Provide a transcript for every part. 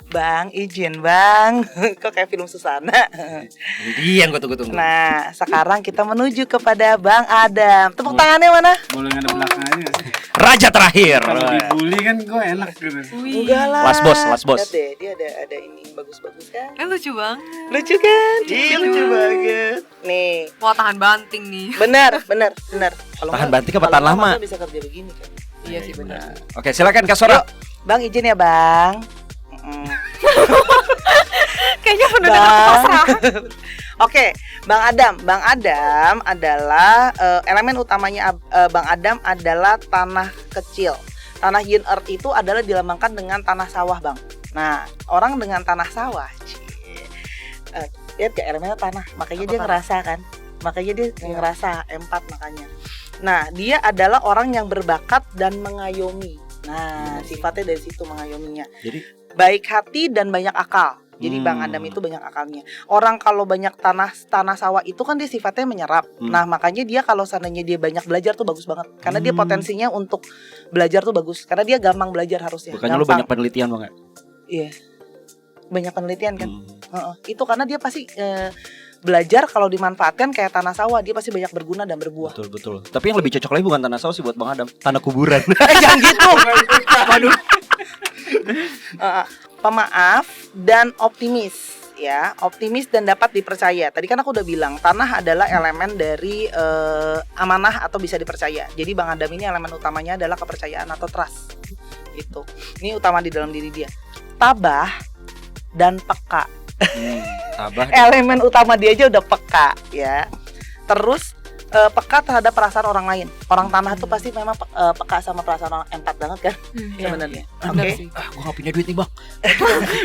Bang, izin bang. Kok kayak film Susana. Ini dia yang gue tunggu-tunggu. Nah, sekarang kita menuju kepada Bang Adam. Tepuk tangannya mana? Boleh ada belakangnya sih. Raja terakhir. Kalau dibully kan gue enak gitu. Enggak lah. Last boss. Lihat deh, dia ada ini bagus-bagus kan? Lucu banget. Lucu kan? Iya, lucu banget. Nih, Wah, tahan banting nih. benar. Kalau Tahan nggak- banting apa kalau tahan nggak, lama? masa bisa kerja begini kan? Iya sih benar. Oke, silakan Kak Sora. Bang izin ya bang. Kayaknya benar Bang. pasrah. Oke, Bang Adam. Bang Adam adalah elemen utamanya Bang Adam adalah tanah kecil. Tanah yin earth itu adalah dilambangkan dengan tanah sawah, Bang. Nah, orang dengan tanah sawah, lihat gak elemennya tanah, makanya Apa dia tanah? ngerasa kan. Makanya dia ngerasa empat makanya. Nah, dia adalah orang yang berbakat dan mengayomi. Nah, sifatnya dari situ mengayominya. Jadi Baik hati dan banyak akal. Jadi Bang Adam itu banyak akalnya. Orang kalau banyak tanah sawah itu kan dia sifatnya menyerap. Nah, makanya dia kalau seandainya dia banyak belajar tuh bagus banget. Karena dia potensinya untuk belajar tuh bagus. Karena dia gampang belajar harusnya. bukannya lu Gampang. banyak penelitian banget. Iya. Banyak penelitian kan. Itu karena dia pasti belajar kalau dimanfaatkan kayak tanah sawah, dia pasti banyak berguna dan berbuah. Betul. Tapi yang lebih cocok lagi bukan tanah sawah sih buat Bang Adam, tanah kuburan. Jangan gitu. Waduh. Pemaaf dan optimis ya, optimis dan dapat dipercaya. Tadi kan aku udah bilang tanah adalah elemen dari amanah atau bisa dipercaya. Jadi Bang Adam ini elemen utamanya adalah kepercayaan atau trust. Itu. Ini utama di dalam diri dia. Tabah dan peka. Tabah. Elemen utama dia aja udah peka ya. Terus peka terhadap perasaan orang lain. Orang tanah tuh pasti memang peka sama perasaan orang, empat banget kan sebenarnya. Oke. Gue gak punya duit nih Bang.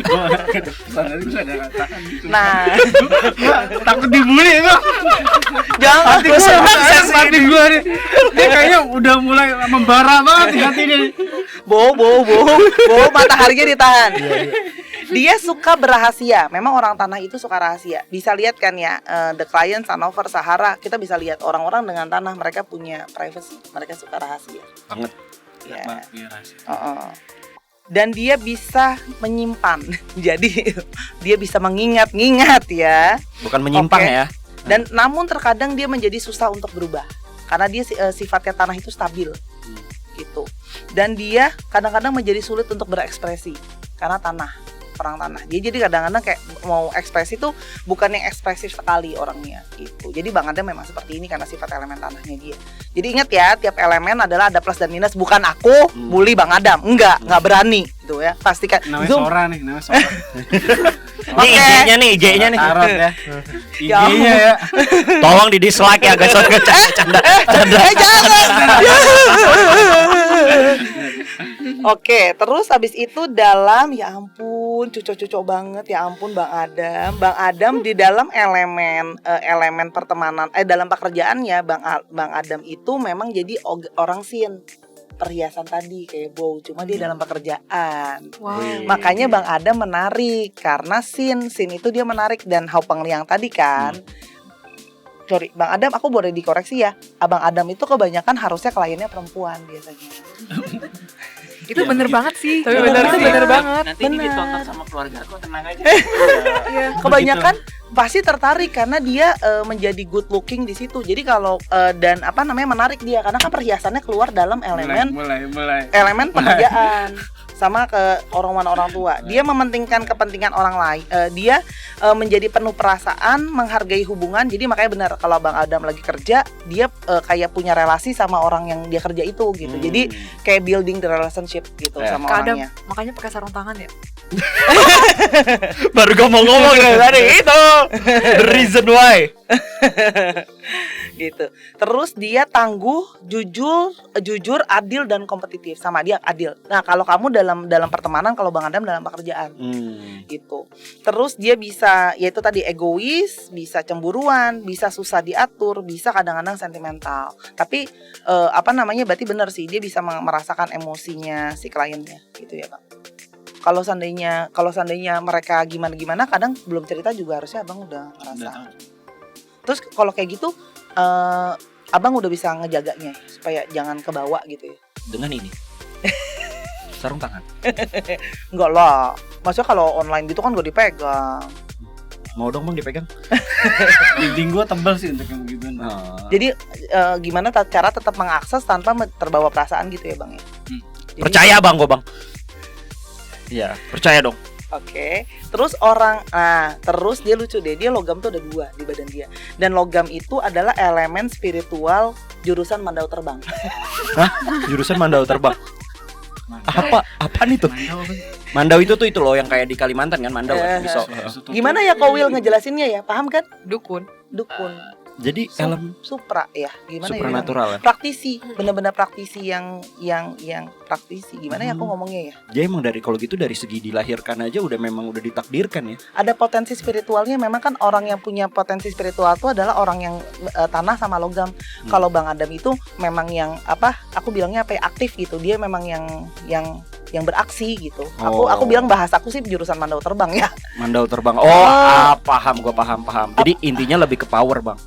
Gue ada pesan tadi gue ada katakan gitu. Nah, Takut dibully bang. jangan Hati gue hati gue nih. Dia kayaknya udah mulai membara banget di hati ini. Bo, mataharinya ditahan. Dia suka berahasia. Memang orang tanah itu suka rahasia. Bisa lihat kan ya, The Client, Sanover, Sahara. Kita bisa lihat orang-orang dengan tanah mereka punya privacy. Mereka suka rahasia. Banget. Ya. Iya rahasia. Dan dia bisa menyimpan. Jadi dia bisa mengingat-ingat ya. Bukan menyimpang Oke. ya. Dan namun terkadang dia menjadi susah untuk berubah. Karena dia sifatnya tanah itu stabil. Gitu. Dan dia kadang-kadang menjadi sulit untuk berekspresi karena tanah. Orang tanah. Dia jadi kadang-kadang kayak mau ekspresi tuh bukan yang ekspresif sekali orangnya gitu. Jadi Bang Adam memang seperti ini karena sifat elemen tanahnya dia. Jadi ingat ya, tiap elemen adalah ada plus dan minus. Bukan aku bully Bang Adam. Enggak berani gitu ya. Pastikan. Namanya Zoom. Sora nih, namanya Sora. Ini IG-nya nih. Tarot ya. Ya IG-nya ya. Tolong di dislike ya guys. Canda. Oke, terus habis itu dalam ya ampun, cucok-cucok banget ya ampun Bang Adam. Bang Adam di dalam elemen pertemanan dalam pekerjaannya Bang Adam itu memang jadi orang sin. Perhiasan tadi kayak bow, cuma dia dalam pekerjaan. Wow. Makanya Bang Adam menarik karena sin itu dia menarik dan Hao Pengliang tadi kan. Sorry, Bang Adam aku boleh dikoreksi ya. Abang Adam itu kebanyakan harusnya kliennya perempuan biasanya. Itu bener banget sih. Tapi Itu bener sih. bener banget. Nanti ini ditonton sama keluarga aku, tenang aja. Kebanyakan pasti tertarik karena dia menjadi good looking di situ. Jadi kalau dan menarik dia karena kan perhiasannya keluar dalam elemen mulai. elemen pekerjaan sama ke orang tua. Dia mementingkan kepentingan orang lain. Dia menjadi penuh perasaan, menghargai hubungan. Jadi makanya benar kalau Bang Adam lagi kerja, dia kayak punya relasi sama orang yang dia kerja itu gitu. Jadi kayak building the relationship gitu sama Kak Adam, orangnya. makanya pakai sarung tangan ya. Baru ngomong tadi itu. The reason why. Gitu. Terus dia tangguh, jujur, adil dan kompetitif. Sama dia adil. Nah, kalau kamu dalam pertemanan, kalau Bang Adam dalam pekerjaan. Gitu. Terus dia bisa yaitu tadi egois, bisa cemburuan, bisa susah diatur, bisa kadang-kadang sentimental. Tapi berarti benar sih dia bisa merasakan emosinya si kliennya gitu ya, Bang. Kalau seandainya mereka gimana kadang belum cerita juga harusnya Abang udah ngerasa. Terus kalau kayak gitu Abang udah bisa ngejaganya supaya jangan kebawa gitu ya. Dengan ini. Sarung tangan. Enggak lah. Maksudnya kalau online gitu kan gak dipegang. Mau dong Bang dipegang. Dinding gua tebal sih untuk yang begitu. Jadi gimana cara tetap mengakses tanpa terbawa perasaan gitu ya Bang ya? Jadi, Percaya Bang gua Bang. Iya, percaya dong. Oke. Terus terus dia lucu deh. Dia logam tuh ada 2 di badan dia. Dan logam itu adalah elemen spiritual jurusan Mandau Terbang. Hah? Jurusan Mandau Terbang. Apaan itu? Mandau itu loh yang kayak di Kalimantan kan, Mandau kan bisa. Gimana ya Ko Will ngejelasinnya ya? Paham kan? Dukun. Jadi elemen supra ya. Gimana supranatural ya? Praktisi, benar-benar praktisi yang praktisi. Gimana ya aku ngomongnya ya? Dia emang kalau gitu dari segi dilahirkan aja memang udah ditakdirkan ya. Ada potensi spiritualnya. Memang kan orang yang punya potensi spiritual itu adalah orang yang tanah sama logam. Kalau Bang Adam itu memang yang aku bilangnya aktif gitu. Dia memang yang beraksi gitu. Aku bilang bahasaku sih jurusan Mandau Terbang ya. Mandau Terbang. Paham, gua paham. Jadi intinya lebih ke power, Bang.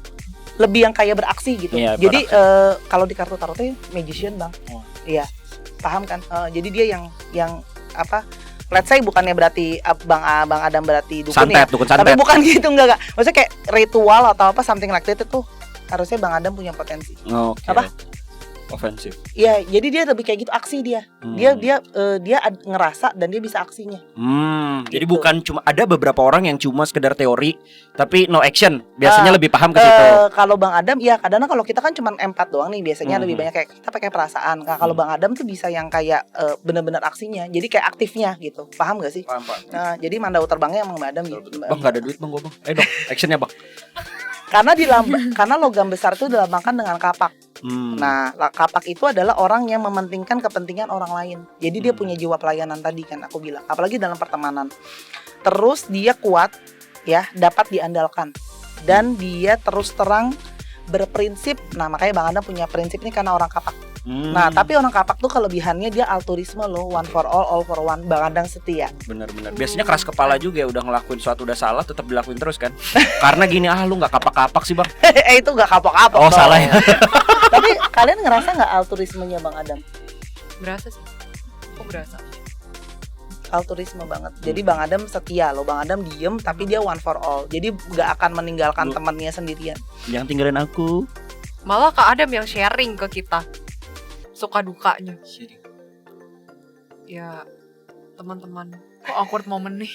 Lebih yang kayak beraksi gitu. Iya, jadi kalau di kartu tarotnya magician Bang. Iya. Paham kan? Jadi dia yang let's say bukannya berarti Bang Adam berarti dukun santet, ya. dukun santet. Tapi bukan gitu enggak. Maksudnya kayak ritual atau something like that itu harusnya Bang Adam punya potensi. Oke. Ofensif. Iya, jadi dia lebih kayak gitu aksi dia. Dia ngerasa dan dia bisa aksinya. Jadi Gitu. bukan cuma ada beberapa orang yang cuma sekedar teori tapi no action. Biasanya lebih paham ke situ. Kalau Bang Adam ya kadang-kadang kalau kita kan cuma empat doang nih biasanya lebih banyak kayak kita pakai perasaan. Nah, kalau Bang Adam tuh bisa yang kayak benar-benar aksinya. Jadi kayak aktifnya gitu. Paham gak sih? Paham. Nah, jadi Mandau Terbangnya emang Bang Adam gitu. Bang gak ada duit Bang, gua Bang. Ayo dong, actionnya Bang. Karena logam besar itu dilambangkan dengan kapak. Nah, kapak itu adalah orang yang mementingkan kepentingan orang lain. Jadi dia punya jiwa pelayanan tadi kan aku bilang. Apalagi dalam pertemanan. Terus dia kuat ya, dapat diandalkan. Dan dia terus terang berprinsip. Nah, makanya Bang Adam punya prinsip ini karena orang kapak. Nah, tapi orang kapak tuh kelebihannya dia altruisme loh, one for all for one. Bang Adam setia. Benar-benar. Biasanya keras kepala juga ya, udah ngelakuin suatu udah salah tetap dilakuin terus kan. Karena gini, lu nggak kapak-kapak sih Bang. Itu nggak kapok-kapok. Oh, salah ya. Tapi kalian ngerasa nggak altruismenya Bang Adam? Berasa sih. Kok berasa? Altruisme banget. Jadi Bang Adam setia loh. Bang Adam diem tapi dia one for all. Jadi nggak akan meninggalkan temannya sendirian. Jangan tinggalin aku. Malah Kak Adam yang sharing ke kita suka dukanya. Ya teman-teman, kok awkward momen nih.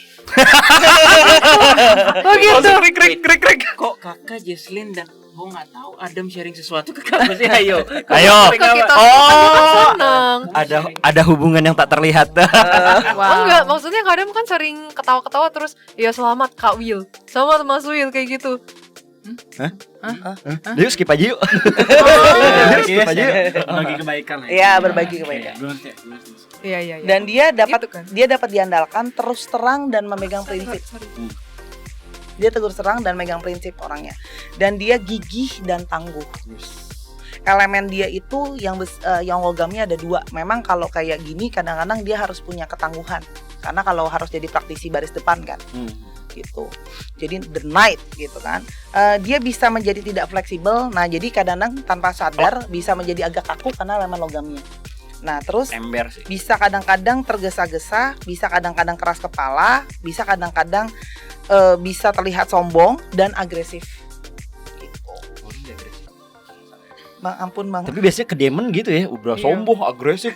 Oh gitu. Krik. Kok kakak Jesslyn dan gue nggak tahu Adam sharing sesuatu ke kamu sih? Ayo. Kok kita seneng. Ada hubungan yang tak terlihat. Oh enggak, maksudnya Kak Adam kan sering ketawa-ketawa terus ya selamat Kak Will, selamat Mas Will kayak gitu. Yuk skip aja yuk. Skip aja yuk. Bagi kebaikan lah. Iya, berbagi kebaikan. Iya. Dan dia dapat Gitu kan. dia dapat diandalkan, terus terang dan memegang prinsip. Dia tegur serang dan megang prinsip orangnya. Dan dia gigih dan tangguh. Elemen dia itu yang logamnya ada 2. Memang kalau kayak gini kadang-kadang dia harus punya ketangguhan. Karena kalau harus jadi praktisi baris depan kan. Gitu. Jadi the knight gitu kan. Dia bisa menjadi tidak fleksibel. Nah, jadi kadang-kadang tanpa sadar bisa menjadi agak kaku karena elemen logamnya. Nah, terus Ember sih. bisa kadang-kadang tergesa-gesa, bisa kadang-kadang keras kepala, bisa kadang-kadang bisa terlihat sombong dan agresif. Gitu. Bang, ampun Bang. Tapi biasanya ke demon gitu ya, udah sombong, agresif.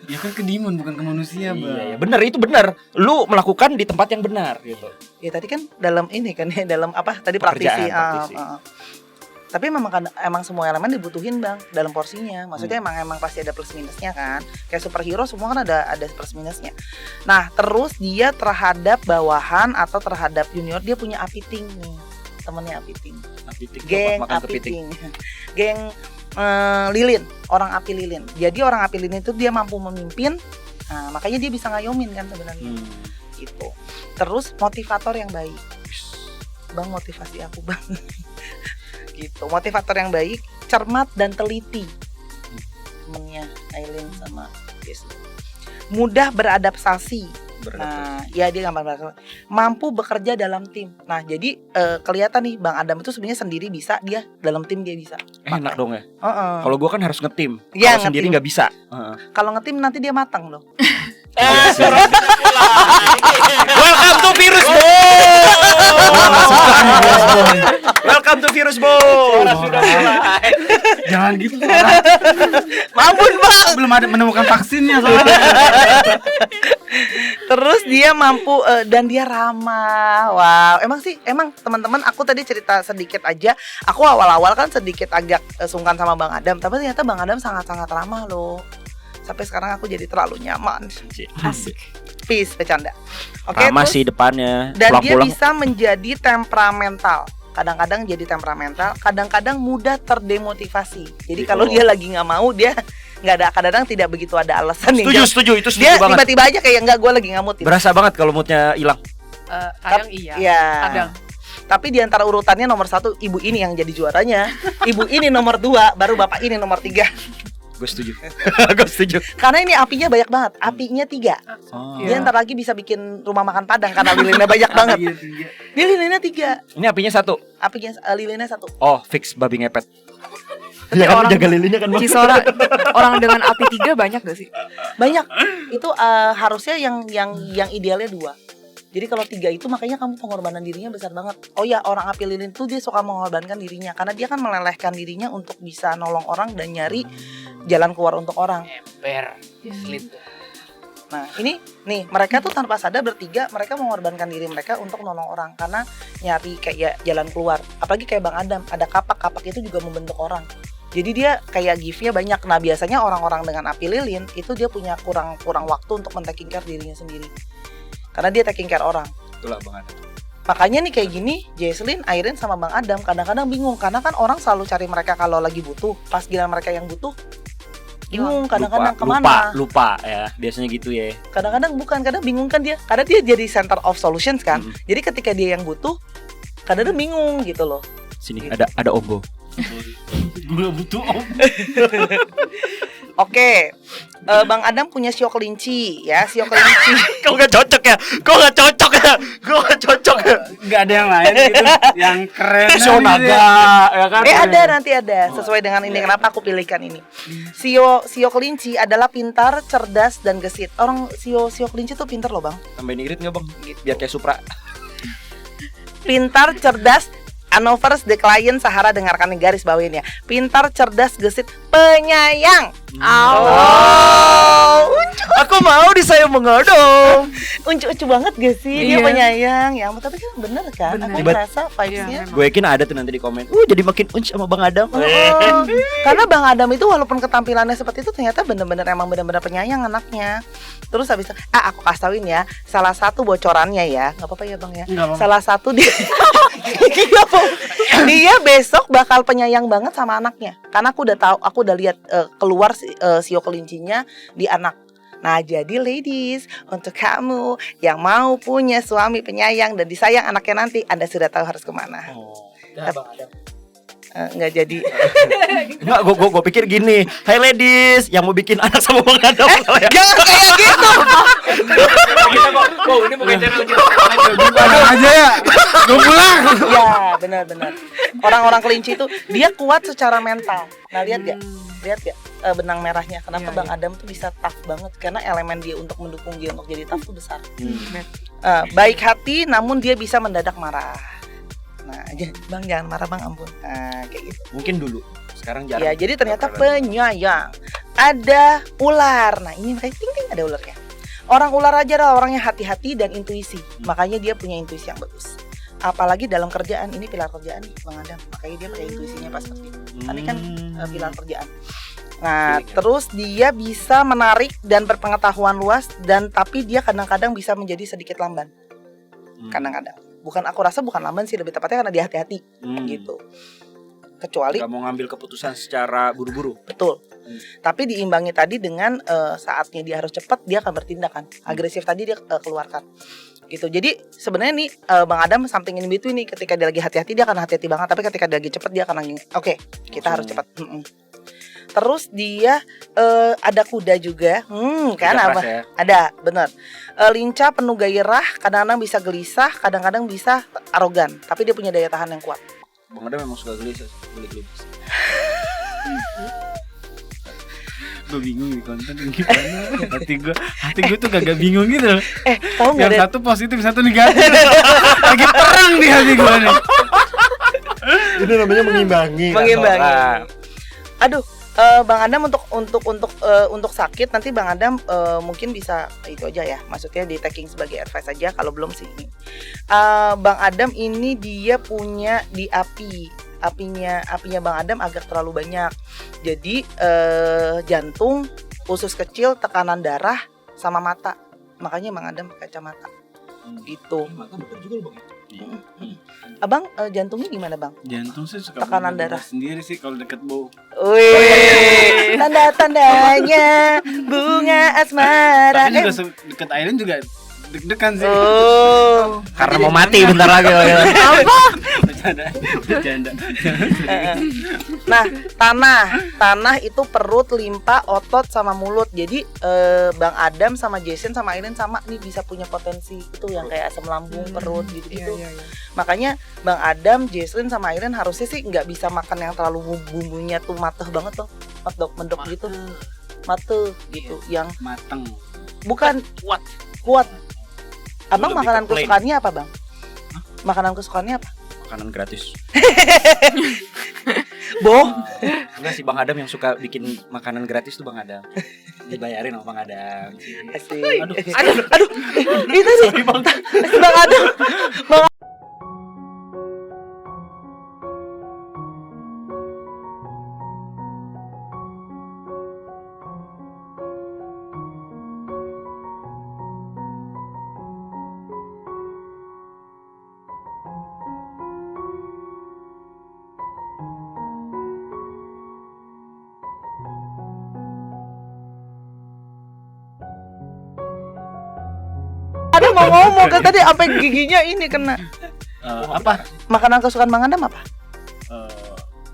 Ya kan ke demon bukan ke manusia, Bang. Iya, bener itu bener. Lu melakukan di tempat yang benar gitu. Ya tadi kan dalam ini kan ya, dalam apa? Tadi Pekerjaan, praktisi. praktisi. Tapi emang semua elemen dibutuhin Bang dalam porsinya. Maksudnya emang pasti ada plus minusnya kan. Kayak superhero semua kan ada plus minusnya. Nah, terus dia terhadap bawahan atau terhadap junior dia punya apiting nih. Temennya apiting. Geng apiting. Geng lilin, orang api lilin. Jadi orang api lilin itu dia mampu memimpin. Nah, makanya dia bisa ngayomin kan sebenarnya. Gitu. Terus motivator yang baik. Bang, motivasi aku Bang. Gitu. Motivator yang baik, cermat dan teliti. Temennya Aileen sama Jesslyn. Mudah beradaptasi. Nah, ya dia gampang beradaptasi. Mampu bekerja dalam tim. Nah, jadi kelihatan nih Bang Adam itu sebenarnya sendiri bisa, dia dalam tim dia bisa. Enak dong ya. Kalau Kalau gua kan harus ngetim. Iya, Kalau sendiri nggak bisa. Kalau ngetim nanti dia matang loh. Surat sudah mulai. Welcome to Virus Boy. Welcome to Virus Boy. Surat sudah mulai. Jangan gitu soalnya. Mampun bang. Belum ada menemukan vaksinnya soalnya. Terus dia mampu dan dia ramah. Wow, emang teman-teman aku tadi cerita sedikit aja. Aku awal-awal kan sedikit agak sungkan sama Bang Adam, tapi ternyata Bang Adam sangat-sangat ramah loh. Sampai sekarang aku jadi terlalu nyaman. Asik. Peace, bercanda. Oke, Ramah terus- sih depannya. dan dia Pulang-pulang. bisa menjadi temperamental. Kadang-kadang jadi temperamental, kadang-kadang mudah terdemotivasi. Jadi Gitu. kalau dia lagi nggak mau, dia nggak ada, kadang-kadang tidak begitu ada alasan nih. Setuju itu Dia setuju banget. tiba-tiba aja kayak nggak, gue lagi nggak mood. Gitu. Berasa banget kalau moodnya hilang. Kadang iya. Iya. Kadang. Tapi di antara urutannya nomor 1 ibu ini yang jadi juaranya, ibu ini nomor 2, baru bapak ini nomor 3. Gue setuju. Gue setuju. Karena ini apinya banyak banget, apinya 3. Oh. Dia ntar lagi bisa bikin rumah makan Padang karena lilinnya banyak banget. Iya, iya. Dia lilinnya 3, Ini apinya 1. apinya lilinnya 1. Oh, fix babi ngepet. Tapi Ya kan orang- jaga lilinnya kan Bang. Cisora orang dengan api 3 banyak gak sih? Banyak. Itu harusnya yang idealnya 2. Jadi kalau 3 itu makanya kamu pengorbanan dirinya besar banget. Oh ya, orang api lilin tuh dia suka mengorbankan dirinya karena dia kan melelehkan dirinya untuk bisa nolong orang dan nyari jalan keluar untuk orang. Ember. Jesslyn tuh. Nah ini nih mereka tuh tanpa sadar bertiga mereka mengorbankan diri mereka untuk nolong orang karena nyari kayak jalan keluar. Apalagi kayak Bang Adam, ada kapak itu juga membentuk orang. Jadi dia kayak gift-nya banyak. Nah biasanya orang-orang dengan api lilin itu dia punya kurang waktu untuk men-taking care dirinya sendiri. Karena dia taking care orang. Itulah Bang Adam. Makanya nih kayak gini, Jesslyn, Airin sama Bang Adam kadang-kadang bingung karena kan orang selalu cari mereka kalau lagi butuh. Pas giliran mereka yang butuh, bingung kadang-kadang kemana. Lupa ya. Biasanya gitu ya. Kadang-kadang bukan, kadang bingung kan dia. Karena dia jadi center of solutions kan. Jadi ketika dia yang butuh, kadang-kadang bingung gitu loh. Sini Gitu. ada Ombo. Gue butuh om. Oke, Bang Adam punya sio kelinci ya, sio kelinci. Kau gak cocok ya? Kau gak cocok ya? Kau gak cocok ya? Gak ada yang lain gitu yang keren. Sio naga ya kan? Nanti ada sesuai dengan ini. Kenapa aku pilihkan ini? Sio kelinci adalah pintar, cerdas dan gesit. Orang sio kelinci tuh pintar loh Bang. Tambahin irit gak Bang? Biar kayak Supra. Pintar, cerdas, Anovers the client Sahara, dengarkan nih garis bawain ya. Pintar, cerdas, gesit, penyayang. Oh, Aku mau disayang mengadong. uncu banget gak sih dia Iya. penyayang. Ya, ampun, tapi kan bener kan? Bener. Aku Tiba- merasa vibes-nya. Iya, Gue yakin ada tuh nanti di komen. Jadi makin unc sama Bang Adam. Oh, karena Bang Adam itu walaupun ketampilannya seperti itu ternyata bener-bener penyayang anaknya. Terus habis itu, aku kasih tauin ya, salah satu bocorannya ya, nggak apa-apa ya Bang ya. Nggak apa-apa. Salah satu dia, dia besok bakal penyayang banget sama anaknya. Karena aku udah tahu, aku udah lihat keluar sio kelincinya di anak. Nah jadi ladies, untuk kamu yang mau punya suami penyayang dan disayang anaknya nanti, Anda sudah tahu harus kemana. Dah Bang Adam. Nggak jadi. Enggak, gue pikir gini. Hai ladies, yang mau bikin anak sama Bang Adam. Jangan kayak gitu. Kita kok ini bukan channel kita. Ada aja ya. Gue pulang. Ya benar-benar. Orang-orang kelinci itu dia kuat secara mental. Nah lihat gak? Lihat gak benang merahnya? Kenapa Iya, Bang Adam tuh bisa tough banget? Karena elemen dia untuk mendukung dia untuk jadi tough tuh besar. Baik hati, namun dia bisa mendadak marah. Nah, Bang jangan marah Bang, ampun. Nah, kayak gitu. Mungkin dulu. Sekarang jarang. Ya, jadi ternyata penyayang. Ada ular. Nah, ini kayak ting-ting ada ularnya. Orang ular aja adalah orang yang hati-hati dan intuisi. Makanya dia punya intuisi yang bagus. Apalagi dalam kerjaan, ini pilar kerjaan nih Bang Adam. Makanya dia pakai intuisinya pas kerja. Tadi kan pilar kerjaan. Nah, terus dia bisa menarik dan berpengetahuan luas dan tapi dia kadang-kadang bisa menjadi sedikit lamban. Kadang-kadang. Aku rasa bukan lamban sih, lebih tepatnya karena dia hati-hati gitu. Kecuali Gak mau ngambil keputusan secara buru-buru. betul. Tapi diimbangi tadi dengan saatnya dia harus cepat, dia akan bertindak kan. Agresif tadi dia keluarkan. Gitu. Jadi sebenarnya nih Bang Adam something in between nih, ketika dia lagi hati-hati dia akan hati-hati banget, tapi ketika dia lagi cepat dia akan oke, kita harus cepat. Terus dia ada kuda juga. Kan Kerja apa? keras ya. Ada, benar. Lincah, penuh gairah, kadang-kadang bisa gelisah, kadang-kadang bisa arogan, tapi dia punya daya tahan yang kuat. Bang Adam memang suka gelisah. Gue bingung di konten gimana. Hati gue tuh gak bingung gitu loh. Tahu nggak Yang deh? satu positif, satu negatif. Lagi perang di hati gue nih. Itu namanya mengimbangi. Mengimbangi. Aduh, Bang Adam untuk sakit nanti Bang Adam mungkin bisa itu aja ya. Maksudnya di taking sebagai advice aja kalau belum sih ini. Bang Adam ini dia punya di apinya Bang Adam agak terlalu banyak. Jadi jantung, usus kecil, tekanan darah sama mata. Makanya Bang Adam pakai kacamata. Gitu. Mata betul juga loh, Bang. Abang jantungnya gimana, Bang? Jantung sih suka Tekanan berdebar darah. sendiri sih kalau deket bau. Wih, tanda-tandanya bunga asmara. Tapi juga deket Aileen juga deg-degan sih. Oh. Karena mau mati bentar lagi. Bercanda. Nah, tanah itu perut, limpa, otot sama mulut. Jadi Bang Adam sama Jason sama Aileen sama nih bisa punya potensi itu yang kayak asam lambung, perut gitu-gitu. Iya. Makanya Bang Adam, Jason sama Aileen harusnya sih nggak bisa makan yang terlalu bumbunya tuh mateh banget tuh, mendok gitu, mateh gitu. Yang Mateng. bukan kuat. Abang Lebih makanan ke plain. kesukaannya apa, Bang? Makanan kesukaannya apa? Makanan gratis. Boh. Enggak sih, Bang Adam yang suka bikin makanan gratis tuh Bang Adam. Dibayarin sama Bang Adam. Asik. Aduh. Itu sih Bang Adam. Ada mau ngomong kan tadi sampai giginya ini kena. Apa? Makanan kesukaan Bang Adam apa?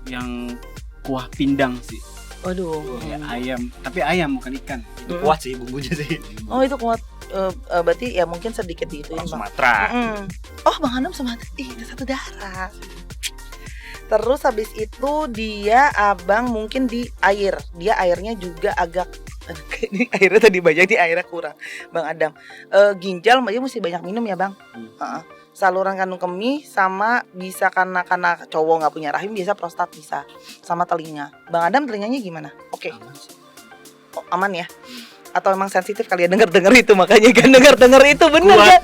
Yang kuah pindang sih. Waduh. Ya, ayam, tapi ayam bukan ikan. Itu kuat sih bumbunya sih. Oh itu kuat. Berarti ya mungkin sedikit diituin Orang Bang. Sumatera. Oh Bang Adam Sumatera. Itu satu darah. Terus habis itu dia abang mungkin di air. Dia airnya juga agak ini airnya tadi banyak, di airnya kurang. Bang Adam. Ginjal dia mesti banyak minum ya Bang. Saluran kandung kemih sama bisa karena cowok nggak punya rahim biasa prostat bisa sama telinga. Bang Adam telinganya gimana? Oke. Aman sih. Oh, aman ya? Atau emang sensitif kali ya denger itu makanya kan denger itu bener kan?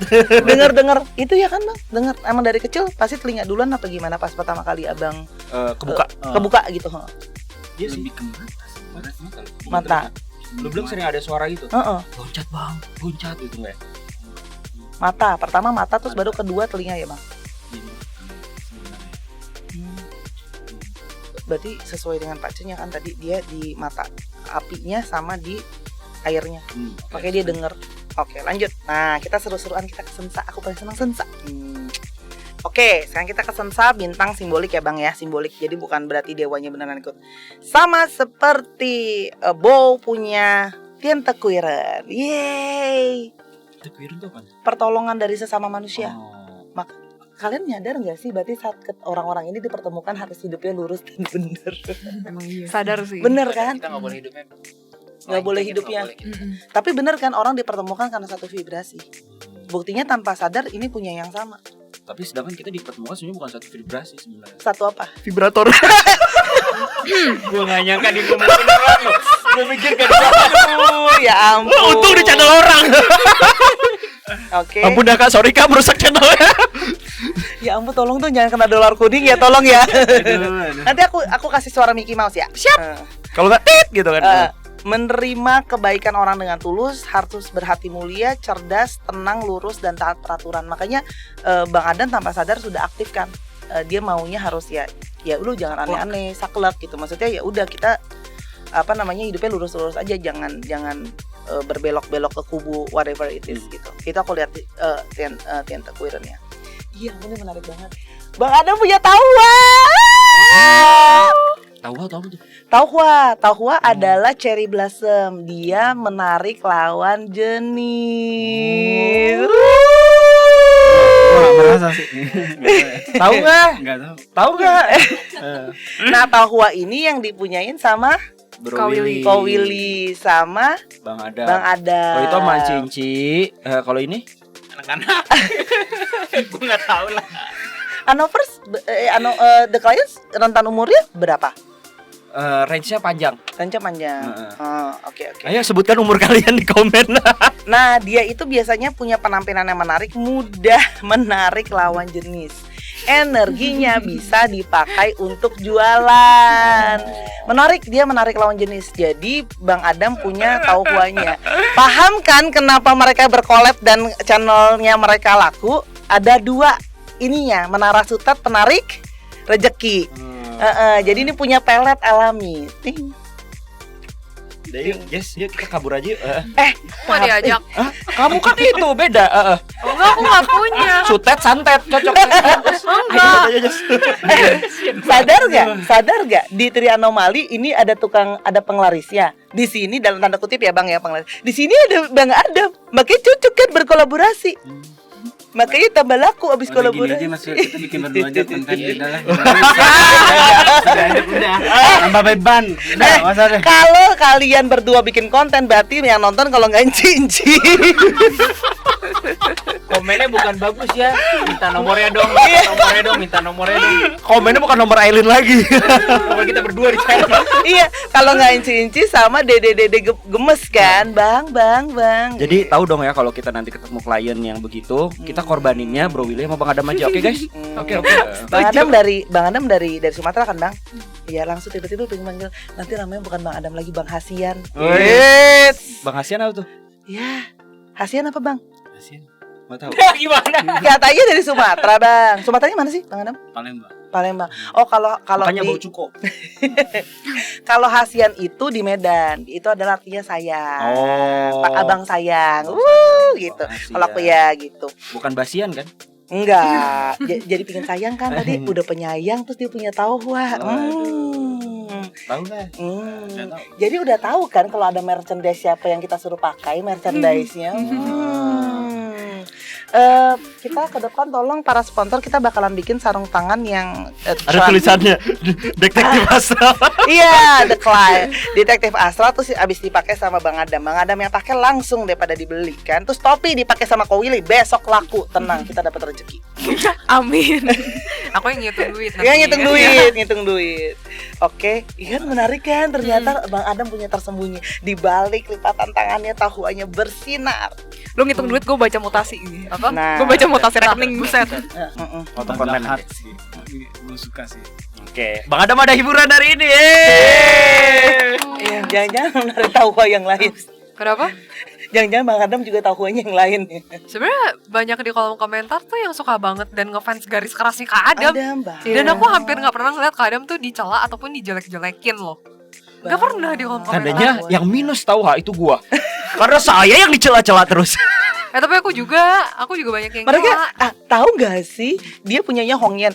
Denger itu ya kan Bang? Denger emang dari kecil pasti telinga duluan apa gimana pas pertama kali abang kebuka gitu? Iya sih. Lebih ke mata sih. Mata. Lu bilang sering ada suara gitu. Heeh. Loncat Bang, loncat gitu enggak? Mata, pertama mata terus baru kedua telinga ya Bang. Berarti sesuai dengan Pak Cenya kan tadi dia di mata apinya sama di airnya. Makanya dia denger. Oke, lanjut. Nah, kita seru-seruan, kita ke sensa. Aku paling senang sensa. Oke, sekarang kita ke sensa, bintang simbolik ya Bang ya, simbolik. Jadi bukan berarti dewanya beneran ikut. Sama seperti Bow punya Tientekuiren. Yeay. Tekuiren tuh apa? Pertolongan dari sesama manusia. Oh. Kalian nyadar nggak sih berarti saat orang-orang ini dipertemukan harus hidupnya lurus dan bener. Emang iya. Sadar sih. Bener kan? Kita nggak boleh hidupnya. Nggak boleh hidupnya. Tapi bener kan orang dipertemukan karena satu vibrasi. Buktinya tanpa sadar ini punya yang sama. Tapi sedangkan kita dipertemukan sebenarnya bukan satu vibrasi sebenarnya. Satu apa? Vibrator. Gua nggak nyangka di beneran loh. Gua mikir kan. Ya ampun. Untung di channel orang. Oke. Ampun dah Kak, sorry Kak merusak channelnya. Ya ampun tolong tuh jangan kena dolar kuning ya tolong ya. Nanti aku kasih suara Mickey Mouse ya. Siap. Kalau nggak tit gitu kan. Menerima kebaikan orang dengan tulus, harus berhati mulia, cerdas, tenang, lurus dan taat peraturan. Makanya Bang Adam tanpa sadar sudah aktif kan. Dia maunya harus ya lu jangan aneh-aneh, saklek gitu. Maksudnya ya udah kita hidupnya lurus-lurus aja, jangan berbelok-belok ke kubu whatever it is gitu. Itu aku lihat Tientekuiren-nya. Iya, ini menarik banget. Bang Adam punya tauwa. Tahu tuh. Tauwa adalah cherry blossom. Dia menarik lawan jenis. Nggak merasa sih. Tahu nggak? Nggak tahu. Tahu nggak? Nah, tauwa ini yang dipunyain sama Bro Willy. Ko Willy sama Bang Adam. Bang Adam. Kalau itu sama Cinci. Kalau ini Anak-anak. Gue nggak tahu lah. Anovers, The Clients rentan umurnya berapa? range-nya panjang. Range-nya panjang. Oke. Ayo sebutkan umur kalian di komen. Nah, dia itu biasanya punya penampilan yang menarik, mudah menarik lawan jenis. Energinya bisa dipakai untuk jualan. Dia menarik lawan jenis. Jadi Bang Adam punya tauhuanya. Paham kan kenapa mereka berkolab dan channelnya mereka laku? Ada dua ininya, Menara Sutet penarik rejeki. Jadi ini punya pelet alami. Ting. Yes, yuk kita kabur aja. Mau diajak? Kamu kan itu beda. Enggak, aku nggak punya. Sutet santet cocok. Enggak. Sadar gak di Tri Anomali ini ada penglarisnya. Di sini dalam tanda kutip ya Bang ya, penglaris. Di sini ada Bang Adam. Makanya cocok kan berkolaborasi. Makanya tambah laku abis kolaborasi. Gini aja masuk kita bikin berdua aja konten kita lah. Udah. Tambah beban. Udah, masa deh. Kalau kalian berdua bikin konten berarti yang nonton kalau nggak cinci. Komennya bukan bagus ya. Minta nomornya dong. Minta nomornya dong. Komennya bukan nomor Aileen lagi. Nomor kita berdua di channel. Iya, kalau nggak cinci sama dede gemes kan, bang. Jadi tahu dong ya kalau kita nanti ketemu klien yang begitu, kita korbaninnya Bro Willy sama Bang Adam aja, oke guys? Oke. Bang Adam dari Sumatera kan Bang? Iya, langsung tiba-tiba pengen manggil. Nanti namanya bukan Bang Adam lagi, Bang Hasian. Bang Hasian apa tuh? Ya, Hasian apa Bang? Hasian. Nggak tahu. Gimana? Katanya dari Sumatera Bang. Sumateranya mana sih Bang Adam? Palembang. Oh, kalau Makanya di bau cuko. kalau Hasian itu di Medan, itu adalah artinya sayang. Pak Abang sayang. Gitu. Kalau aku ya gitu. Bukan basian kan? Enggak. Jadi pingin sayang kan tadi udah penyayang terus dia punya tahu wah. Tahu nggak? Jadi udah tahu kan kalau ada merchandise siapa yang kita suruh pakai merchandise-nya. Kita ke depan tolong para sponsor kita bakalan bikin sarung tangan yang Ada tulisannya Detektif Astral. Iya, The Client Detektif Astral terus abis dipakai sama Bang Adam. Bang Adam yang pakai langsung daripada dibeli kan. Terus topi dipakai sama Ko Willy, besok laku. Tenang, kita dapat rezeki. Amin. Aku yang ngitung duit nanti. Ya ngitung duit. Oke, iya menarik kan? Ternyata Bang Adam punya tersembunyi di balik lipatan tangannya tahuannya bersinar. Lu ngitung duit, gue baca mutasi ini. Apa? Nah. Gue baca mutasi rekening, buset. Foto konten hard sih. Gue suka sih. Oke, Bang Adam ada hiburan hari ini. Jangan-jangan menarik tahuan yang lain. Kenapa? Jangan-jangan Bang Adam juga tahuannya yang lain. Sebenarnya banyak di kolom komentar tuh yang suka banget dan ngefans garis kerasnya Kak Adam. Bang. Dan aku hampir nggak pernah ngeliat Kak Adam tuh dicela ataupun dijelek-jelekin loh. Gak pernah di kolom komentar. Tandanya yang minus tahu itu gua. Karena saya yang dicela-cela terus. Tapi aku juga banyak yang Mereka nyela. tahu nggak sih dia punyanya Hongyan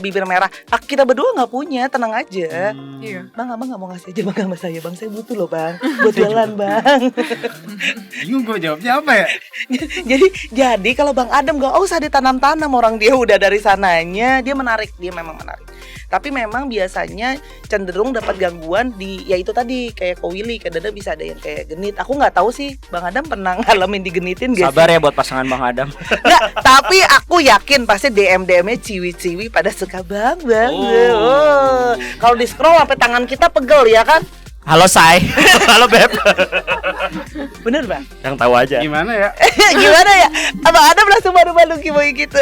bibir merah. Kita berdua nggak punya, tenang aja. Iya. Bang nggak mau ngasih aja Bang sama saya. Bang saya butuh loh Bang, buat jalan Bang. Bingung gue jawabnya apa ya? jadi kalau Bang Adam nggak usah ditanam-tanam, orang dia udah dari sananya. Dia memang menarik. Tapi memang biasanya cenderung dapat gangguan di ya itu tadi kayak Ko Willy, kadang-kadang bisa ada yang kayak genit. Aku nggak tahu sih Bang Adam pernah ngalamin digenitin gak? Sabar ya buat pasangan Bang Adam. Nggak, tapi aku yakin pasti DM-nya ciwi-ciwi pada suka Bang. Kalau di scroll sampai tangan kita pegel ya kan? Halo Say. Halo Beb. Bener Bang? Yang tahu aja. Gimana ya? Gimana ya? Abang Adam langsung malu-malu gitu.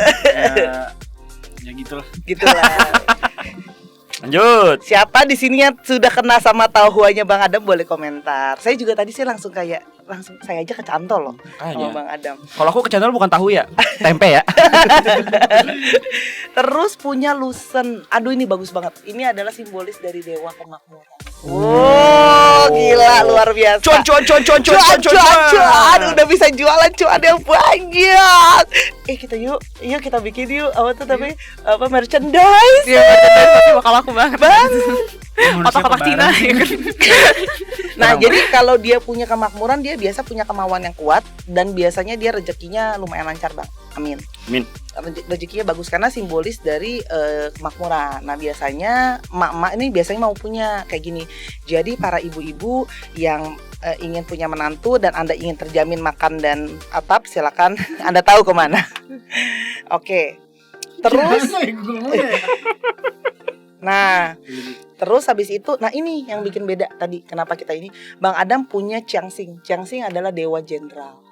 Ya gitulah. Gitulah. Lanjut. Siapa di sini yang sudah kena sama tahuannya Bang Adam boleh komentar. Saya juga tadi sih langsung saya aja kecantol loh sama Bang Adam. Kalau aku ke channel bukan tahu ya, tempe ya. Terus punya lusen. Aduh ini bagus banget. Ini adalah simbolis dari Dewa Kemakmuran. Wow, gila luar biasa. Cuan. Udah bisa jualan cuan yang banyak. yuk kita bikin yuk apa merchandise. Iya, merchandise pasti bakal laku banget. Kotak-kotak Cina. Nah, jadi kalau dia punya kemakmuran, dia biasa punya kemauan yang kuat dan biasanya dia rezekinya lumayan lancar, Bang. Amin. Rezekinya bagus karena simbolis dari kemakmuran. Nah, biasanya emak-emak ini biasanya mau punya kayak gini. Jadi para ibu-ibu yang ingin punya menantu dan Anda ingin terjamin makan dan atap, silakan Anda tahu kemana. Oke. Terus nah, terus habis itu, nah ini yang bikin beda tadi. Kenapa kita ini? Bang Adam punya Jiangxing. Jiangxing adalah dewa jenderal.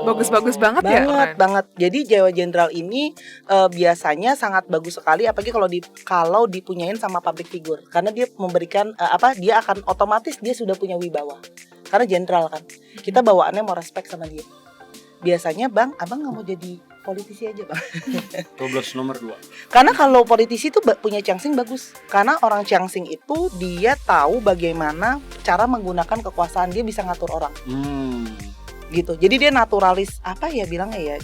Bagus-bagus banget ya. Banget. Jadi dewa jenderal ini biasanya sangat bagus sekali, apalagi kalau dipunyain sama public figure. Karena dia memberikan dia akan otomatis dia sudah punya wibawa. Karena jenderal kan. Kita bawaannya mau respect sama dia. Biasanya abang nggak mau jadi politisi aja, Bang. 12 nomor 2. Karena kalau politisi itu punya Jiangxing bagus. Karena orang Jiangxing itu dia tahu bagaimana cara menggunakan kekuasaan, dia bisa ngatur orang. Gitu. Jadi dia naturalis,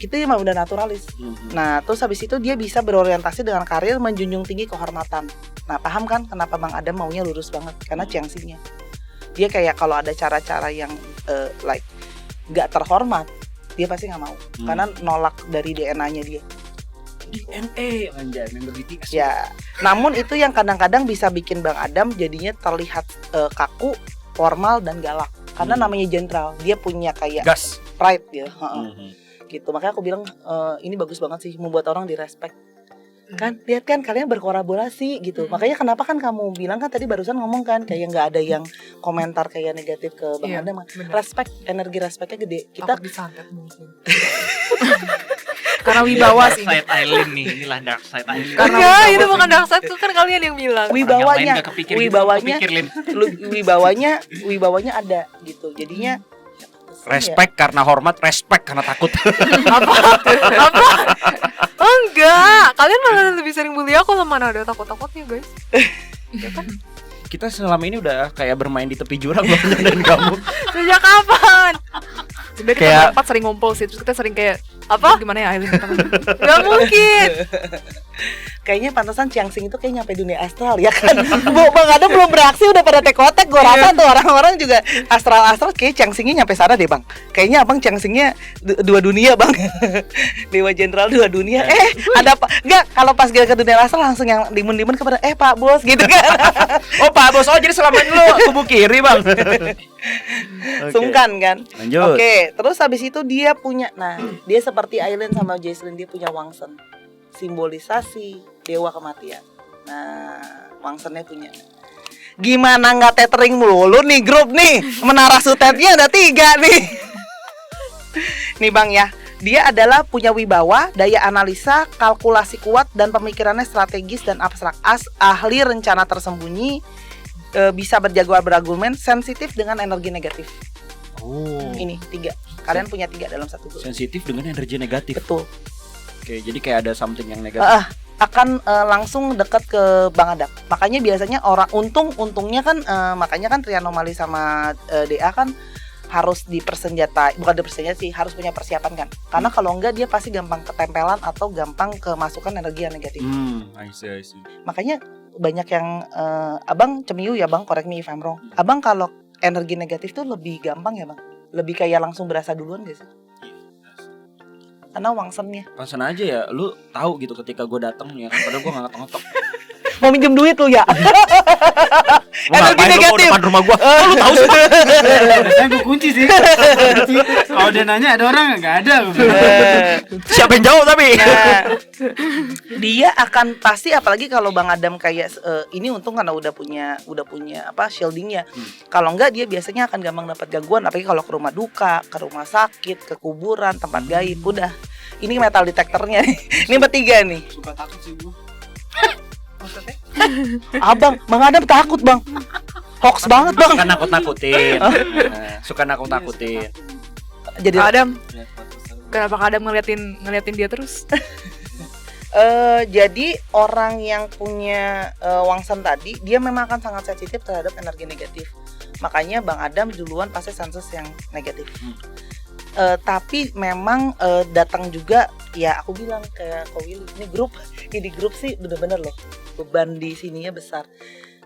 kita emang udah naturalis. Nah, terus habis itu dia bisa berorientasi dengan karir, menjunjung tinggi kehormatan. Nah, paham kan kenapa Bang Adam maunya lurus banget? Karena Jiangxingnya. Dia kayak kalau ada cara-cara yang gak terhormat, dia pasti nggak mau, karena nolak dari DNA-nya dia. DNA anjay, member BTS. Ya, namun itu yang kadang-kadang bisa bikin Bang Adam jadinya terlihat kaku, formal dan galak. Karena namanya jenderal, dia punya kayak gas, pride gitu. Gitu. Makanya aku bilang ini bagus banget sih, membuat orang direspek. Kan, lihat kan kalian berkolaborasi gitu. Makanya kenapa kan kamu bilang kan tadi barusan ngomong kan kayak nggak ada yang komentar kayak negatif ke Bang Adam. Respect, energi respectnya gede. Kita disantet mungkin. Karena wibawa sih. Dark side Island nih, inilah dark side Island. Karena itu bukan dark side, itu kan kalian yang bilang. Wibawanya ada gitu. Jadinya respect karena hormat, respect karena takut. Apa? Enggak, kalian malah lebih sering bully aku, mana ada takut-takutnya, guys. Ya kan? Kita selama ini udah kayak bermain di tepi jurang dan kamu. Sejak kapan? Sebenarnya kita Kayak- berempat sering ngumpul sih, terus kita sering kayak gimana ya Aileen? Gak mungkin. kayaknya pantesan Jiangxing itu kayak nyampe dunia astral ya kan. Bang Adam belum beraksi udah pada tekotek. Gue rasa tuh orang-orang juga astral kayak Jiangxingnya nyampe sana deh, Bang. Kayaknya abang Jiangxingnya dua dunia, Bang. Dewa jenderal dua dunia. Ada apa? Enggak, kalau pas ke dunia astral langsung yang limun-limun kepada Pak Bos gitu kan. Oh Pak Bos, jadi selama ini lu kubu kiri Bang. Sungkan kan. Lanjut. Oke, terus habis itu dia punya, nah dia seperti Aileen sama Jesslyn, dia punya Wangsen, simbolisasi dewa kematian. Nah, Wangsennya punya. Gimana nggak tethering mulu nih grup nih, menara sutetnya ada 3 nih. Nih Bang ya, dia adalah punya wibawa, daya analisa, kalkulasi kuat dan pemikirannya strategis dan abstrak. Ahli rencana tersembunyi, bisa berargumen, sensitif dengan energi negatif. Oh. Ini 3. Kalian punya 3 dalam satu grup. Sensitif dengan energi negatif. Betul. Oke, jadi kayak ada something yang negatif. Akan langsung dekat ke Bang Adam. Makanya biasanya orang untungnya kan makanya kan Trianomali sama DA kan harus bukan dipersenjatai sih, harus punya persiapan kan. Karena kalau enggak dia pasti gampang ketempelan atau gampang kemasukan energi yang negatif. I see. Makanya banyak yang Abang cemiu ya Bang, correct me if I'm wrong. Abang kalau energi negatif tuh lebih gampang ya Bang? Lebih kayak langsung berasa duluan gak sih? Karena Wangsennya. Pasan aja ya, lu tahu gitu ketika gue datang ya kan, padahal gue nggak ngetok-ngetok. Mau minjem duit lu ya? Energi negatif depan rumah gue. Lu tahu sih? Saya gue kunci sih. Kalau dia nanya ada orang nggak ada. Siapa yang jawab tapi? Nah, dia akan pasti, apalagi kalau Bang Adam kayak ini untung karena udah punya apa shieldingnya. Kalau enggak dia biasanya akan gampang dapat gangguan, apalagi kalau ke rumah duka, ke rumah sakit, ke kuburan, tempat gaib. Udah, ini metal detektornya nih. Ini bertiga nih. Suka takut sih gue. Bang Adam takut Bang. Hoax banget Bang. Suka nakut-nakutin. Jadi Adam, kenapa Adam ngeliatin dia terus? jadi orang yang punya Wangsen tadi, dia memang akan sangat sensitif terhadap energi negatif. Makanya Bang Adam duluan pasti senses yang negatif. Tapi memang datang juga ya, aku bilang kayak Ko Willy, ini grup sih bener-bener loh beban di sininya besar.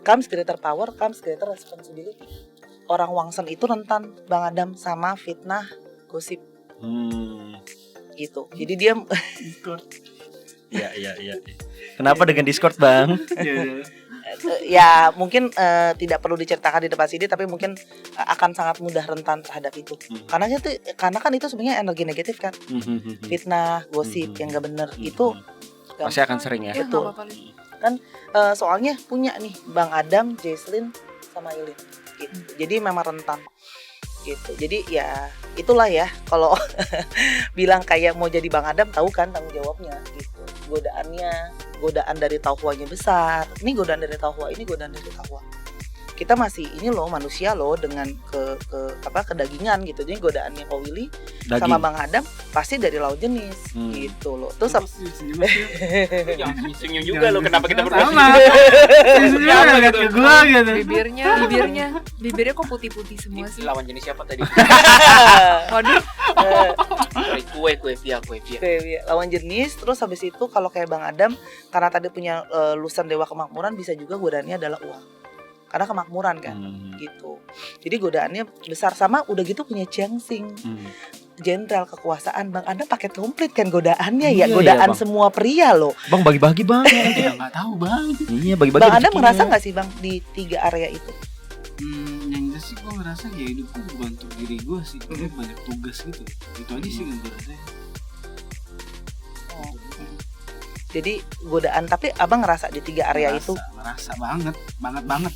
Comes greater power, comes greater responsibility. Orang Wangsen itu rentan Bang Adam sama fitnah, gosip. Gitu. Jadi dia Iya. Kenapa dengan Discord, Bang? ya mungkin tidak perlu diceritakan di depan sini, tapi mungkin akan sangat mudah rentan terhadap itu. Karena kan itu sebenarnya energi negatif kan. Fitnah, gosip yang gak bener itu pasti akan sering ya. Betul. Kan soalnya punya nih Bang Adam, Jesslyn sama Ilin gitu. Jadi memang rentan gitu. Jadi ya itulah ya, kalau bilang kayak mau jadi Bang Adam, tahu kan tanggung jawabnya gitu. Godaan dari Tauhuanya besar. Ini godaan dari Tauhua, ini godaan dari Tauhua. Kita masih ini loh, manusia loh, dengan kedagingan gitu. Jadi godaannya Ko Willy sama Bang Adam pasti dari lawan jenis gitu loh. Terus senyum juga lo, kenapa kita berdua gitu. Bibirnya kok putih-putih semua sih. lawan jenis siapa tadi? Waduh. Kue via. Lawan jenis. Terus habis itu kalau kayak Bang Adam, karena tadi punya lulusan Dewa Kemakmuran, bisa juga godaannya adalah uang. Karena kemakmuran kan gitu. Jadi godaannya besar. Sama udah gitu punya Jiangxing, jenderal kekuasaan. Bang Adam paket komplit kan godaannya. Ya godaan semua pria loh. Bang bagi-bagi Bang. Nggak tahu Bang. Iya bagi-bagi. Bang Adam ngerasa nggak sih Bang di 3 area itu? Yang jelas sih gue ngerasa ya hidupku bukan untuk diri gue sih, banyak tugas gitu. Itu aja sih yang gue rasain. Jadi godaan, tapi abang ngerasa di 3 area itu? Ngerasa banget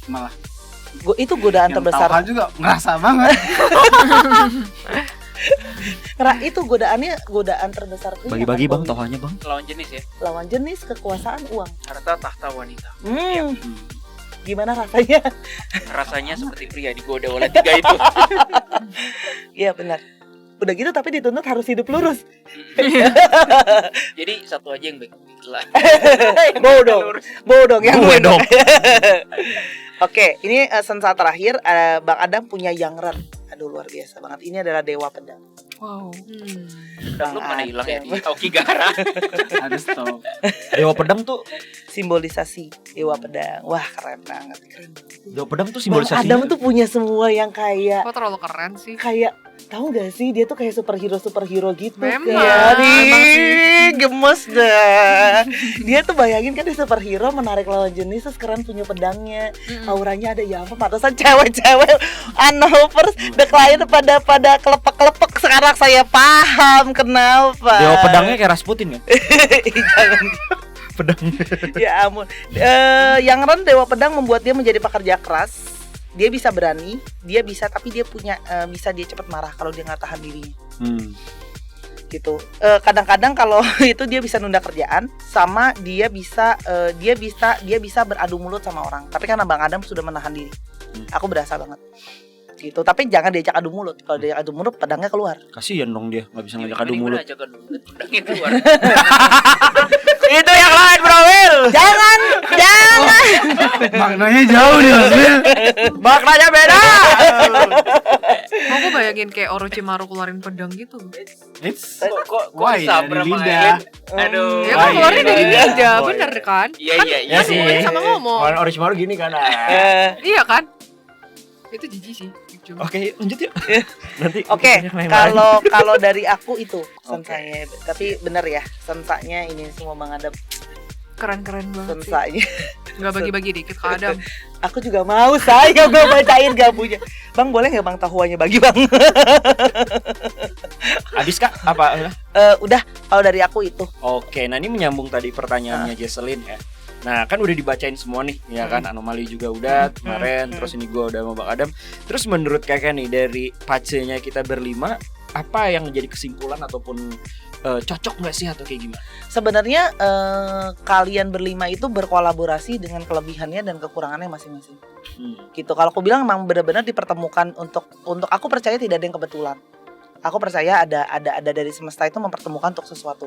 malah. Itu godaan yang terbesar. Tauha juga ngerasa banget. Itu godaan terbesar pria. Bagi-bagi Bang, Tauhanya Bang. Lawan jenis ya. Lawan jenis, kekuasaan, uang. Harta tahta wanita. Gimana rasanya? Rasanya seperti pria digoda oleh 3 itu. Iya benar. Udah gitu tapi dituntut harus hidup lurus. Jadi satu aja yang baik lah. Bodong yang gue dong. Oke, ini sensa terakhir, Bang Adam punya Yangren. Aduh luar biasa banget. Ini adalah dewa pedang. Wow. Belum mana hilang ya di Aokigahara. Ada stop. Dewa pedang tuh, Simbolisasi dewa pedang. Wah keren banget, keren. Dewa pedang tuh Bang simbolisasinya. Adam tuh punya semua yang kayak Kok terlalu keren sih? tahu gak sih, dia tuh kayak superhero gitu. Memang. Kayak gemes dah. Dia tuh bayangin kan dia superhero menarik lawan jenis, terus keren punya pedangnya. Auranya ada, ya ampun, pantesan cewek-cewek Unhovers the client pada kelepek-kelepek. Sekarang saya paham kenapa. Dewa pedangnya kayak Rasputin kan? Jangan. Pedang. Ya ampun. Yang Ren dewa pedang membuat dia menjadi pekerja keras. Dia bisa berani, dia bisa, tapi dia punya bisa dia cepat marah kalau dia nggak tahan dirinya. Gitu. Kadang-kadang kalau itu dia bisa nunda kerjaan, sama dia bisa beradu mulut sama orang. Tapi karena Bang Adam sudah menahan diri, aku berasa banget. Gitu. Tapi jangan diajak adu mulut. Kalau diajak adu mulut, pedangnya keluar. Kasian dong dia, nggak bisa ngajak adu mulut. Pedangnya keluar. Itu yang lain, Bro Will. Jangan. Maknanya jauh nih Mas Will. Maknanya beda. Aku bayangin kayak Orochimaru keluarin pedang gitu. Kok Wah, disabra dari sama lidah. Elin? Aduh. Ya kan keluarnya dari iya. lidah, Oh, bener kan? Iya. Kan hubungannya sama ngomong. Kalau Orochimaru gini kan. Iya kan? Itu jijik sih. Oke, lanjut yuk. Nanti. Oke, yang lain-lain. kalau dari aku itu sensanya. Tapi bener ya, sensanya ini semua Bang Adam. Keren-keren banget sih. Sensanya. Gak bagi-bagi dikit ke Adam. Aku juga mau, saya gue bacain gak punya. Bang boleh gak Bang tahuannya bagi Bang? Habis Kak? Apa? Udah, kalau dari aku itu. Oke, nah ini menyambung tadi pertanyaannya Jesslyn ya. Nah kan udah dibacain semua nih, ya kan, anomali juga udah kemarin, terus ini gue udah sama Bang Adam. Terus menurut kakak nih dari pacenya kita berlima, apa yang menjadi kesimpulan ataupun cocok nggak sih atau kayak gimana? Sebenarnya kalian berlima itu berkolaborasi dengan kelebihannya dan kekurangannya masing-masing. Gitu. Kalau aku bilang memang benar-benar dipertemukan untuk aku percaya tidak ada yang kebetulan. Aku percaya ada dari semesta itu mempertemukan untuk sesuatu.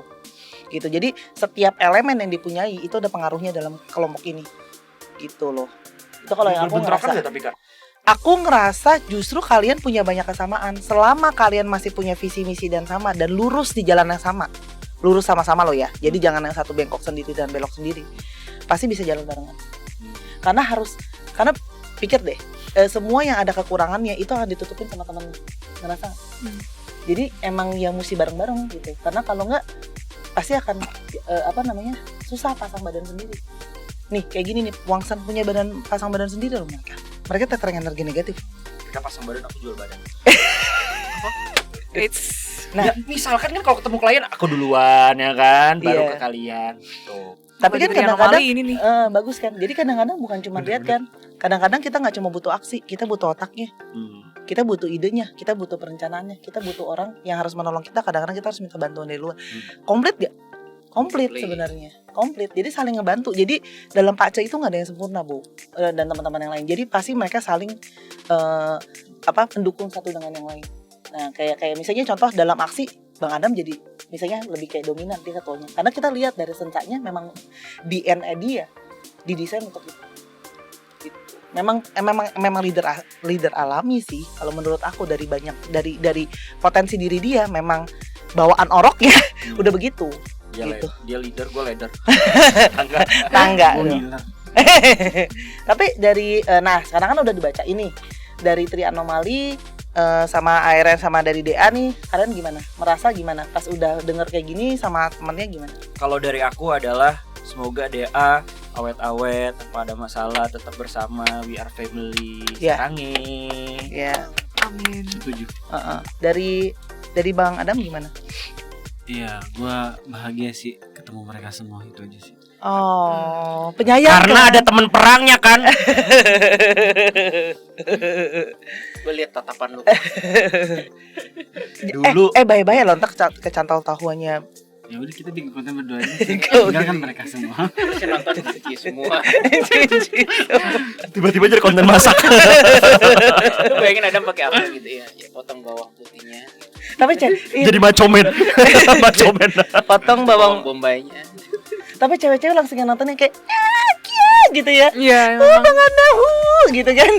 Gitu. Jadi setiap elemen yang dipunyai itu ada pengaruhnya dalam kelompok ini. Gitu loh. Itu kalau yang aku ngerasa. Gak, tapi Kak? Aku ngerasa justru kalian punya banyak kesamaan. Selama kalian masih punya visi misi dan sama dan lurus di jalan yang sama. Lurus sama-sama loh ya. Jadi jangan yang satu bengkok sendiri dan belok sendiri. Pasti bisa jalan barengan. Karena pikir deh, semua yang ada kekurangannya itu akan ditutupin sama teman. Ngerasa? Jadi emang yang mesti bareng-bareng gitu. Karena kalau enggak pasti akan susah pasang badan sendiri. Nih kayak gini nih, Wangsan punya pasang badan sendiri loh mereka. Mereka terkering energi negatif. Mereka pasang badan, aku jual badan. Nah, misalkan kan kalau ketemu klien aku duluan ya kan, baru ke kalian. Tuh. Tapi kan Jadi kadang-kadang anomali ini nih. bagus kan. Jadi kadang-kadang bukan cuma lihat kan. Kadang-kadang kita nggak cuma butuh aksi, kita butuh otaknya. Kita butuh idenya, kita butuh perencanaannya, kita butuh orang yang harus menolong kita. Kadang-kadang kita harus minta bantuan dari luar. Komplit gak? Komplit sebenarnya. Komplit. Jadi saling ngebantu. Jadi dalam Pace itu nggak ada yang sempurna, Bu. Dan teman-teman yang lain. Jadi pasti mereka saling mendukung satu dengan yang lain. Nah, kayak misalnya contoh dalam aksi Bang Adam jadi misalnya lebih kayak dominan dia ketuanya. Karena kita lihat dari sensanya memang DNA dia didesain untuk itu. Gitu. Memang leader alami sih kalau menurut aku dari potensi diri dia memang bawaan oroknya udah begitu. Gitu. Dia leader, gue leader. Tangga. Gila. Tapi dari sekarang kan udah dibaca ini dari Tri Anomali sama ARN sama dari DA nih, kalian gimana? Merasa gimana pas udah denger kayak gini sama temennya gimana? Kalau dari aku adalah semoga DA awet-awet, tanpa ada masalah, tetap bersama, we are family. Sarangi. Ya. Amin. Setuju. Dari Bang Adam gimana? Iya, gue bahagia sih ketemu mereka semua, itu aja sih. Oh, penyayang. Karena ada teman perangnya kan. Gue lihat tatapan lu. Dulu Bye-bye lo ntar kecantol tahuannya. Ya udah kita bikin konten berdua aja. Tinggalkan mereka semua. Bisa nonton Cinci semua. tiba-tiba jadi konten masak. Lu bayangin Adam pakai apa gitu ya? Ya potong bawang putihnya, Tapi Jadi macomen. Macomen. potong bawang bawang. bombaynya. Tapi cewek-cewek langsung yang nontonnya kayak gitu ya. Iya, Bang Adam gitu kan.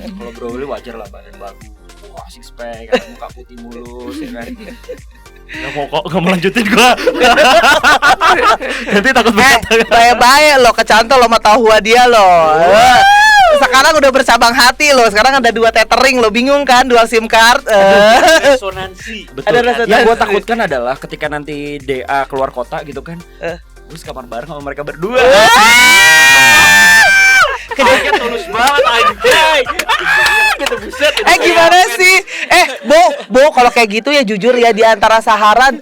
Kalau Broly wajar lah, badan bagus. Wah, six pack, muka putih mulus ya kan. Gak mau lanjutin gua. Nanti takut banget. Baik-baik lo kecantol lo sama tahu dia lo. Sekarang udah bercabang hati lo. Sekarang ada 2 tethering lo, bingung kan? 2 SIM card. Resonansi. Betul. Ada rasa Yang gue takut. takutkan adalah ketika nanti DA keluar kota gitu kan, gue sekamar bareng sama mereka berdua. Kayaknya tulus banget anjay. Gitu buset. Gimana sih? Bo kalau kayak gitu ya jujur ya, di antara Sahara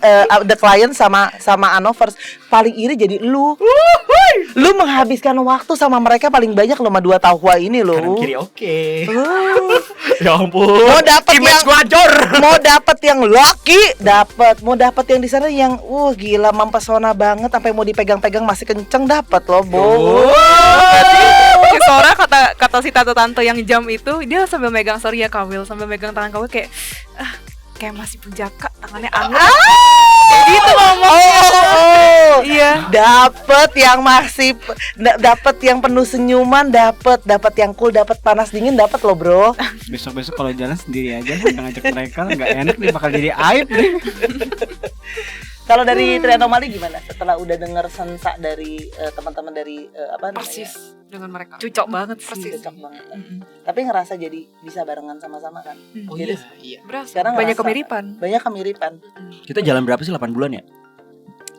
The Client sama Anovers paling iri jadi lu. Lu menghabiskan waktu sama mereka paling banyak lo sama 2 tahua ini lo. Kanan kiri oke. Ya ampun. Mau dapet image gua hancur. Mau dapet yang lucky, mau dapet yang di sana yang gila mempesona banget sampai mau dipegang-pegang masih kenceng dapet lo, Bo. Soalnya kata si tante-tante yang jam itu, dia sambil megang Kawil, sambil megang tangan Kawil kayak kayak masih penjaka, tangannya anget. Gitu ngomongnya. Iya. Dapet yang penuh senyuman, dapet yang cool, dapet panas dingin, dapet lo, Bro. Besok-besok kalau jalan sendiri aja, udah ngajak mereka nggak enak nih, bakal jadi aib nih. Kalau dari Tri Anomali gimana? Setelah udah denger sensa dari teman-teman dari Persis dengan mereka. Cocok banget sih. Cocok banget. Tapi ngerasa jadi bisa barengan sama-sama kan? Oh Jadi iya. Berasa. sekarang Banyak ngerasa kemiripan. Banyak kemiripan. Kita jalan berapa sih? 8 bulan ya?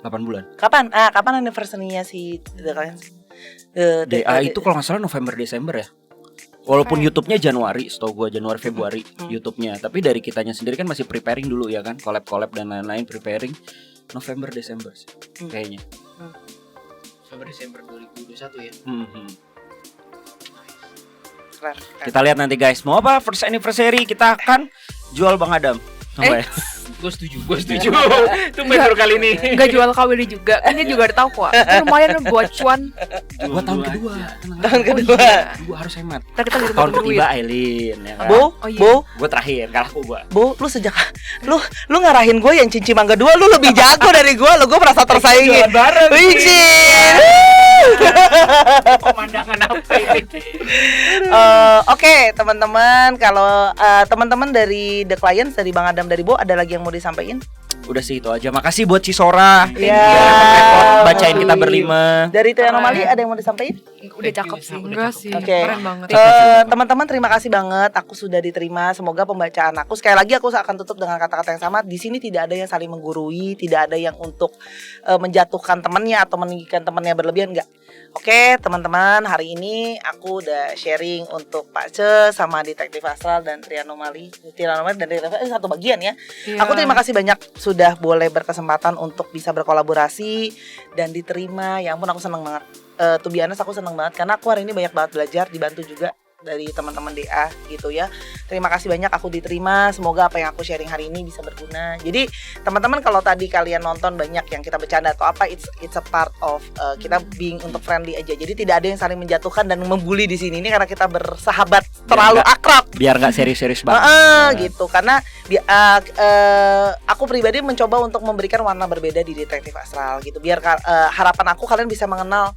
8 bulan. Kapan anniversary-nya si kalian? DA itu kalau nggak salah November Desember ya. Walaupun YouTube-nya Januari, setahu gua Januari Februari YouTube-nya. Tapi dari kitanya sendiri kan masih preparing dulu ya kan, collab dan lain-lain, preparing November Desember sih kayaknya. November Desember 2021 ya. Keren. Kita lihat nanti guys, mau apa first anniversary kita akan jual Bang Adam. Apa ya? Gue setuju. Itu baru kali ini. Enggak jual Kawil juga. Kan dia juga ada tahu kok. Lumayan buat cuan. Buat tahun kedua. Tahun kedua. Gua harus hemat. Ntar kita Tahun ketiga Aileen ya kan. Bo, Oh, iya. Bo, Gua terakhir, kalahku gua. Bo, lu sejak lu ngarahin gue yang cincin mangga 2, lu lebih jago dari gue, lo gue merasa tersaingi. Bareng. Wicin. Pemandangan apa ini? Oke, teman-teman, kalau teman-teman dari The Clients, dari Bang Adam, dari Bo, ada lagi yang mau disampaikan? Udah sih itu aja. Makasih buat Cisora. Iya. Bacain kita berlima. Dari Tri Anomali ada yang mau disampaikan? Udah cakep sih. Enggak sih. Oke. Keren banget. Teman-teman terima kasih banget. Aku sudah diterima. Semoga pembacaan aku sekali lagi aku akan tutup dengan kata-kata yang sama. Di sini tidak ada yang saling menggurui, tidak ada yang untuk menjatuhkan temannya atau meninggikan temannya berlebihan, enggak. Oke, teman-teman, hari ini aku udah sharing untuk Pak Ce sama Detektif Astral dan Tri Anomali dan satu bagian ya. Iya. Aku terima kasih banyak sudah boleh berkesempatan untuk bisa berkolaborasi dan diterima. Ya ampun, aku seneng banget. To be honest, aku seneng banget karena aku hari ini banyak banget belajar, dibantu juga dari teman-teman DA gitu ya. Terima kasih banyak aku diterima. Semoga apa yang aku sharing hari ini bisa berguna. Jadi teman-teman, kalau tadi kalian nonton banyak yang kita bercanda atau apa, it's a part of kita being untuk friendly aja. Jadi tidak ada yang saling menjatuhkan dan membuli di sini. Ini karena kita bersahabat terlalu akrab. Biar nggak serius-serius banget. Gitu. Karena aku pribadi mencoba untuk memberikan warna berbeda di Detektif Astral gitu. Biar harapan aku kalian bisa mengenal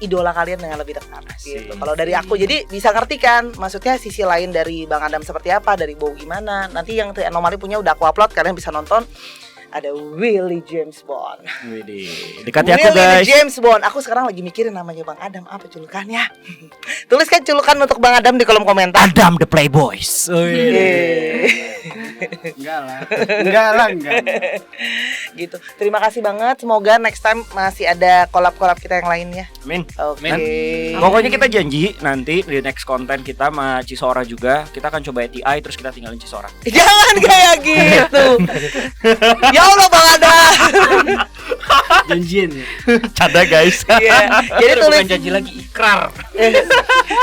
idola kalian dengan lebih dekat gitu. Kalau dari aku jadi bisa ngerti kan maksudnya sisi lain dari Bang Adam seperti apa, dari Bow gimana. Nanti yang Anomali punya udah aku upload, kalian bisa nonton. Ada Willy James Bond. Widih. Dekati aku Willy guys. James Bond. Aku sekarang lagi mikirin namanya Bang Adam apa julukannya. Tuliskan julukan untuk Bang Adam di kolom komentar. Adam the Playboys. Enggak. Gitu. Terima kasih banget. Semoga next time masih ada collab-collab kita yang lainnya. Amin. Oke. Pokoknya kita janji nanti di next konten kita sama Cisora juga kita akan coba ATI terus kita tinggalin Cisora. Jangan kayak gitu. Ya Allah Bang Adam. Janjian ya. Canda guys. Iya. Jadi Udah tulis bukan janji lagi, ikrar.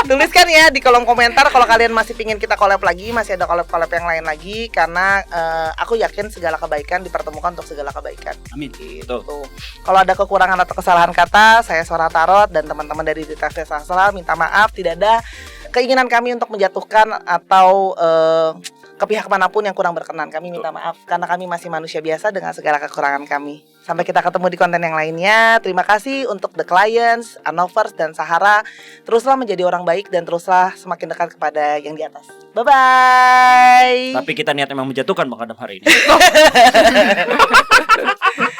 tuliskan ya di kolom komentar kalau kalian masih pingin kita collab lagi, masih ada collab-collab yang lain lagi karena aku yakin segala kebaikan dipertemukan untuk segala kebaikan. Amin. Gitu. Kalau ada kekurangan atau kesalahan kata, saya Sora Tarot dan teman-teman dari Detektif Astral minta maaf. Tidak ada keinginan kami untuk menjatuhkan atau ke pihak manapun yang kurang berkenan. Kami minta maaf karena kami masih manusia biasa dengan segala kekurangan kami. Sampai kita ketemu di konten yang lainnya. Terima kasih untuk The Clients, Anovers, dan Sahara. Teruslah menjadi orang baik dan teruslah semakin dekat kepada yang di atas. Bye-bye. Tapi kita niat emang menjatuhkan Bang Adam hari ini.